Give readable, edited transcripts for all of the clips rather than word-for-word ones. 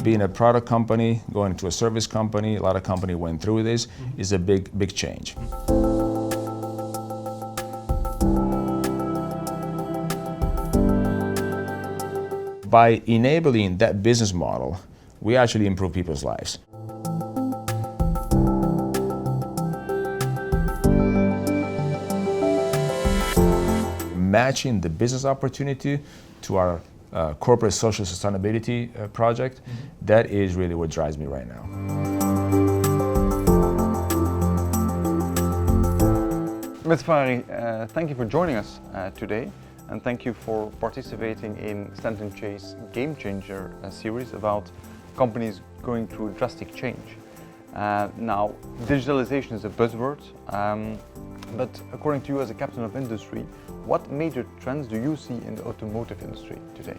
Being a product company, going to a service company, a lot of companies went through this, is a big change. By enabling that business model, we actually improve people's lives. Matching the business opportunity to our corporate social sustainability project, that is really what drives me right now. Mr. Ferrari, thank you for joining us today, and thank you for participating in Stanton Chase GAMECHANGER series about companies going through drastic change. Now, digitalization is a buzzword, but according to you as a captain of industry, what major trends do you see in the automotive industry today?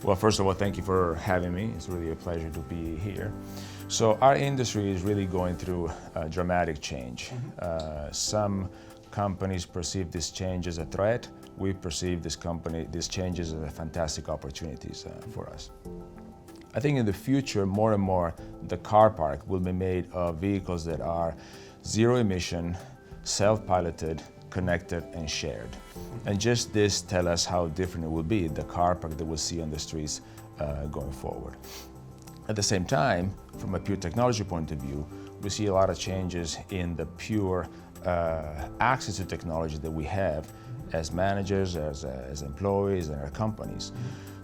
Well, first of all, thank you for having me. It's really a pleasure to be here. So our industry is really going through a dramatic change. Some companies perceive this change as a threat. We perceive these changes as fantastic opportunities for us. I think in the future, more and more, the car park will be made of vehicles that are zero emission, self-piloted, connected and shared. And just this tells us how different it will be, the car park that we'll see on the streets going forward. At the same time, from a pure technology point of view, we see a lot of changes in the pure access to technology that we have as managers, as employees, and our companies.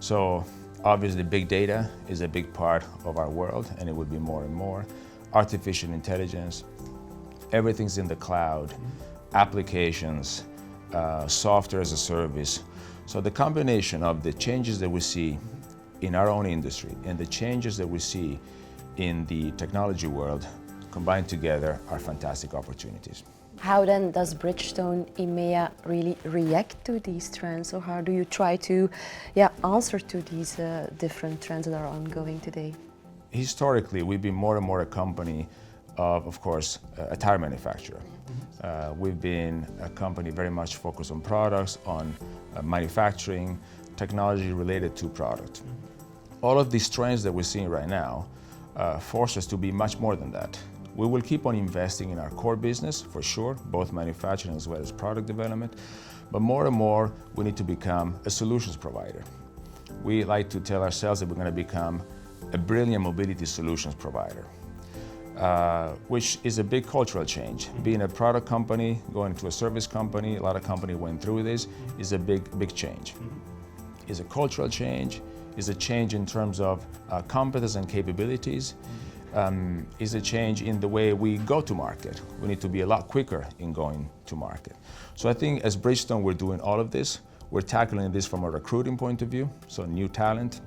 So obviously big data is a big part of our world, and it will be more and more. Artificial intelligence, everything's in the cloud, applications, software as a service. So the combination of the changes that we see in our own industry and the changes that we see in the technology world combined together are fantastic opportunities. How then does Bridgestone EMEA really react to these trends, or how do you try to answer to these different trends that are ongoing today? Historically, we've been more and more a company of course, a tire manufacturer. We've been a company very much focused on products, on manufacturing, technology related to product. All of these trends that we're seeing right now force us to be much more than that. We will keep on investing in our core business, for sure, both manufacturing as well as product development, but more and more we need to become a solutions provider. We like to tell ourselves that we're going to become a brilliant mobility solutions provider. Which is a big cultural change. Being a product company, going to a service company, a lot of companies went through this, is a big change. It's a cultural change, it's a change in terms of competence and capabilities, it's a change in the way we go to market. We need to be a lot quicker in going to market. So I think as Bridgestone we're doing all of this. We're tackling this from a recruiting point of view, so new talent.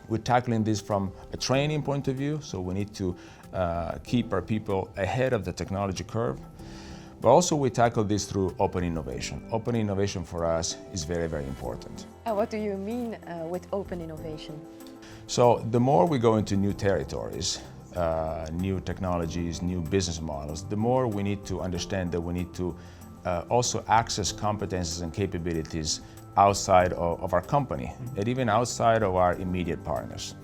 We're tackling this from a training point of view, so we need to keep our people ahead of the technology curve. But also we tackle this through open innovation. Open innovation for us is very important. What do you mean with open innovation? So the more we go into new territories, new technologies, new business models, the more we need to understand that we need to also access competences and capabilities outside of our company and even outside of our immediate partners.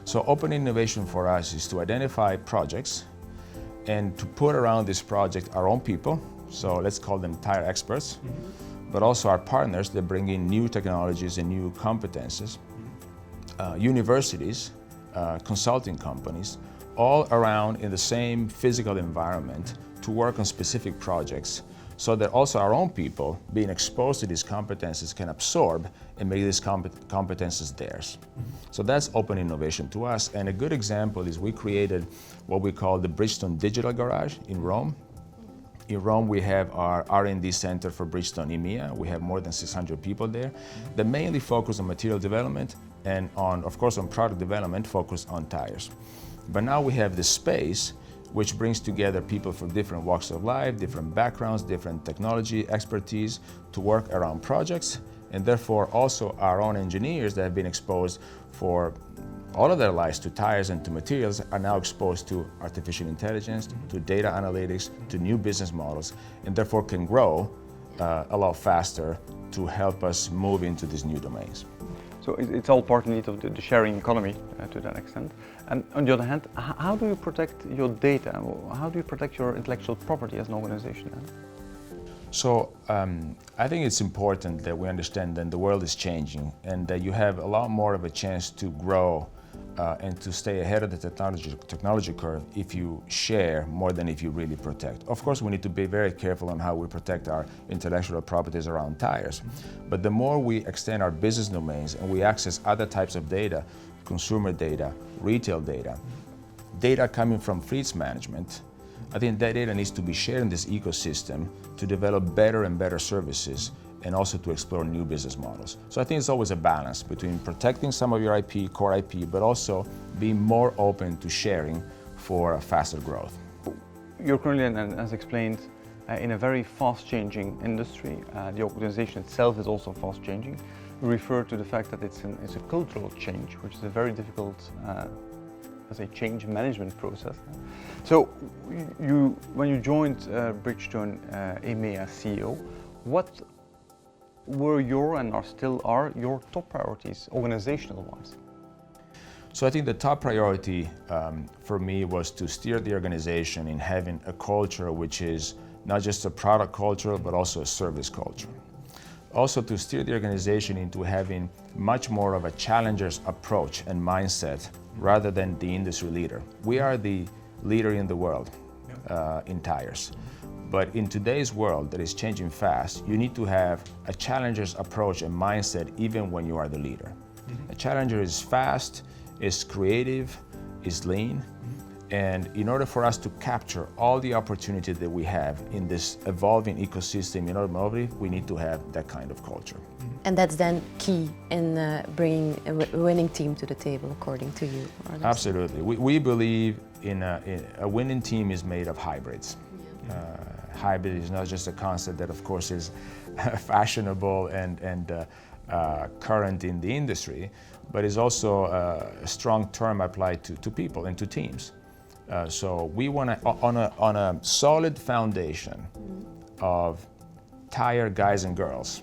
So open innovation for us is to identify projects and to put around this project our own people, so let's call them tire experts, but also our partners that bring in new technologies and new competences, universities, consulting companies, all around in the same physical environment to work on specific projects, so that also our own people, being exposed to these competences, can absorb and make these competences theirs. So that's open innovation to us. And a good example is we created what we call the Bridgestone Digital Garage in Rome. In Rome, we have our R&D center for Bridgestone EMEA. We have more than 600 people there that mainly focus on material development and of course, on product development focused on tires. But now we have this space which brings together people from different walks of life, different backgrounds, different technology expertise to work around projects, and therefore also our own engineers that have been exposed for all of their lives to tires and to materials are now exposed to artificial intelligence, to data analytics, to new business models, and therefore can grow a lot faster to help us move into these new domains. So it's all part indeed of the sharing economy to that extent. And on the other hand, how do you protect your data? How do you protect your intellectual property as an organization? So I think it's important that we understand that the world is changing and that you have a lot more of a chance to grow and to stay ahead of the technology curve if you share more than if you really protect. Of course, we need to be very careful on how we protect our intellectual properties around tires. But the more we extend our business domains and we access other types of data, consumer data, retail data, data coming from fleets management, I think that data needs to be shared in this ecosystem to develop better and better services and also to explore new business models. So I think it's always a balance between protecting some of your IP, core IP, but also being more open to sharing for a faster growth. You're currently, and as explained, in a very fast-changing industry. The organization itself is also fast-changing. We refer to the fact that it's a cultural change, which is a very difficult as a change management process. So when you joined Bridgestone EMEA CEO, what were your and still are your top priorities organizational wise? So I think the top priority for me was to steer the organization in having a culture which is not just a product culture but also a service culture. Also to steer the organization into having much more of a challenger's approach and mindset rather than the industry leader. We are the leader in the world in tires. But in today's world that is changing fast, you need to have a challenger's approach and mindset even when you are the leader. A challenger is fast, is creative, is lean, and in order for us to capture all the opportunity that we have in this evolving ecosystem in automotive, we need to have that kind of culture. And that's then key in bringing a winning team to the table, according to you? Absolutely. We believe in a winning team is made of hybrids. Hybrid is not just a concept that, of course, is fashionable and current in the industry, but is also a strong term applied to people and to teams. So we want to, on a solid foundation of tire guys and girls,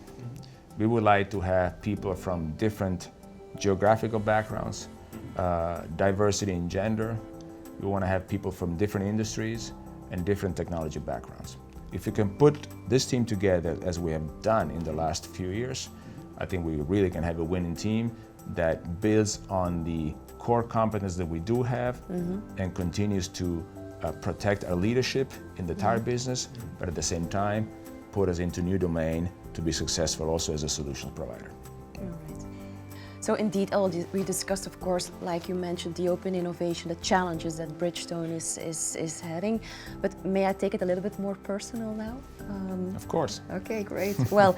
we would like to have people from different geographical backgrounds, diversity in gender. We want to have people from different industries and different technology backgrounds. If we can put this team together as we have done in the last few years, I think we really can have a winning team that builds on the core competence that we do have and continues to protect our leadership in the tire business, but at the same time, put us into new domain to be successful also as a solutions provider. All right. So indeed, we discussed, of course, like you mentioned, the open innovation, the challenges that Bridgestone is heading. But may I take it a little bit more personal now? Of course. Okay, great. Well,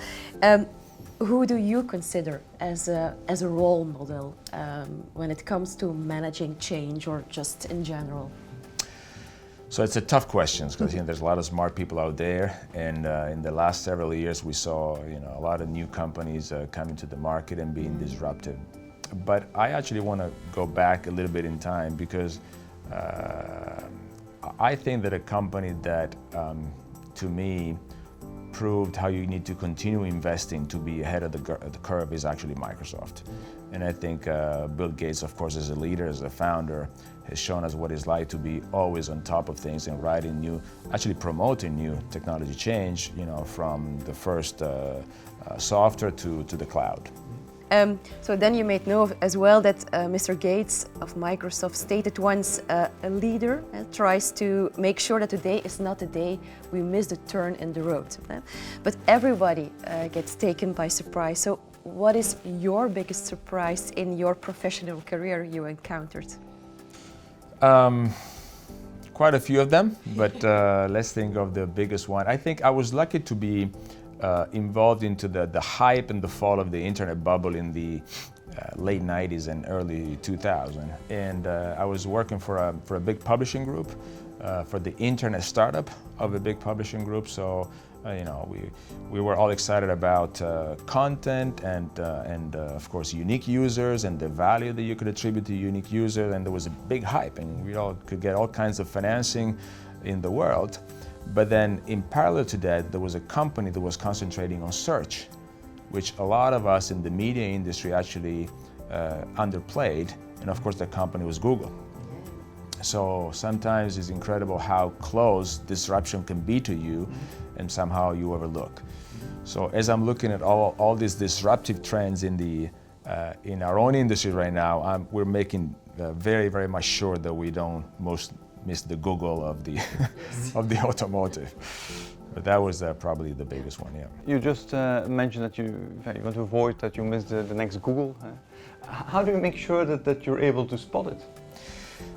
who do you consider as a role model when it comes to managing change or just in general? So it's a tough question because there's a lot of smart people out there, and in the last several years we saw a lot of new companies coming to the market and being disruptive. But I actually want to go back a little bit in time because I think that a company that to me proved how you need to continue investing to be ahead of the curve is actually Microsoft. And I think Bill Gates, of course, as a leader, as a founder, has shown us what it's like to be always on top of things and actually promoting new technology change, from the first software to the cloud. So then you may know as well that Mr. Gates of Microsoft stated once, a leader tries to make sure that today is not the day we miss the turn in the road. But everybody gets taken by surprise. So what is your biggest surprise in your professional career you encountered? Quite a few of them, but let's think of the biggest one. I think I was lucky to be involved into the hype and the fall of the internet bubble in the late 90s and early 2000s. And I was working for a big publishing group, for the internet startup of a big publishing group. So we were all excited about content and of course unique users and the value that you could attribute to unique users. And there was a big hype, and we all could get all kinds of financing in the world. But then in parallel to that, there was a company that was concentrating on search. which a lot of us in the media industry actually underplayed, and of course the company was Google. So sometimes it's incredible how close disruption can be to you, and somehow you overlook. So as I'm looking at all these disruptive trends in our own industry right now, we're making very, very much sure that we don't miss the Google of the of the automotive. But that was probably the biggest one, yeah. You just mentioned that you want to avoid that you miss the next Google. How do you make sure that you're able to spot it?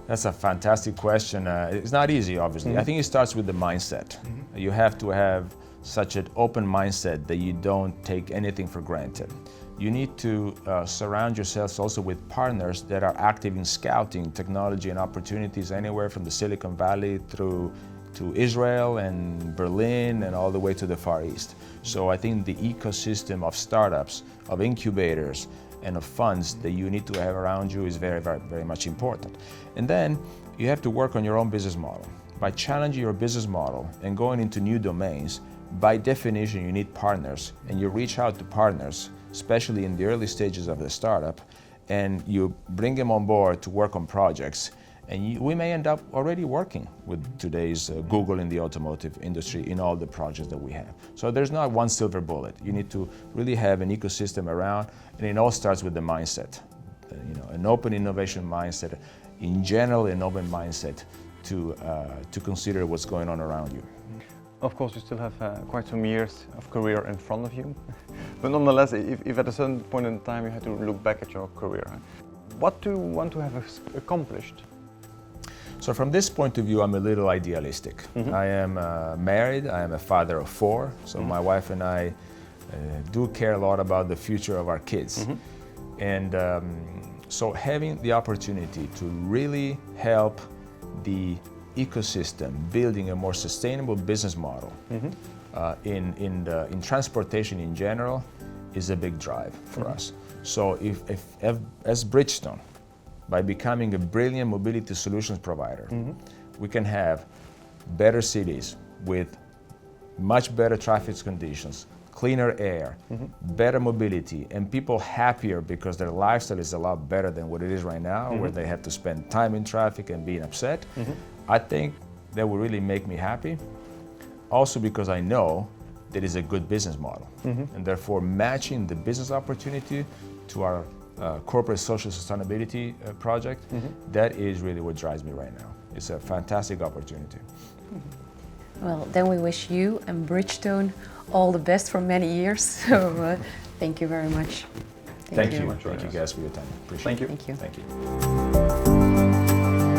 That's a fantastic question. It's not easy, obviously. I think it starts with the mindset. You have to have such an open mindset that you don't take anything for granted. You need to surround yourselves also with partners that are active in scouting technology and opportunities anywhere from the Silicon Valley through to Israel and Berlin and all the way to the Far East. So I think the ecosystem of startups, of incubators, and of funds that you need to have around you is very, very, very much important. And then you have to work on your own business model. By challenging your business model and going into new domains, by definition, you need partners, and you reach out to partners, especially in the early stages of the startup, and you bring them on board to work on projects. And we may end up already working with today's Google in the automotive industry in all the projects that we have. So there's not one silver bullet. You need to really have an ecosystem around, and it all starts with the mindset. An open innovation mindset, in general, an open mindset to consider what's going on around you. Of course, you still have quite some years of career in front of you. But nonetheless, if at a certain point in time you had to look back at your career, what do you want to have accomplished? So from this point of view, I'm a little idealistic. I am married, I am a father of 4, so my wife and I do care a lot about the future of our kids. And so having the opportunity to really help the ecosystem, building a more sustainable business model in transportation in general is a big drive for us. So if as Bridgestone, by becoming a brilliant mobility solutions provider, we can have better cities with much better traffic conditions, cleaner air, better mobility, and people happier because their lifestyle is a lot better than what it is right now, where they have to spend time in traffic and being upset. I think that will really make me happy. Also because I know that it's a good business model, and therefore matching the business opportunity to our corporate social sustainability project, that is really what drives me right now. It's a fantastic opportunity. Well, then we wish you and Bridgestone all the best for many years. So thank you very much. Thank you. Thank you guys for your time. Appreciate it. Thank you. Thank you. Thank you.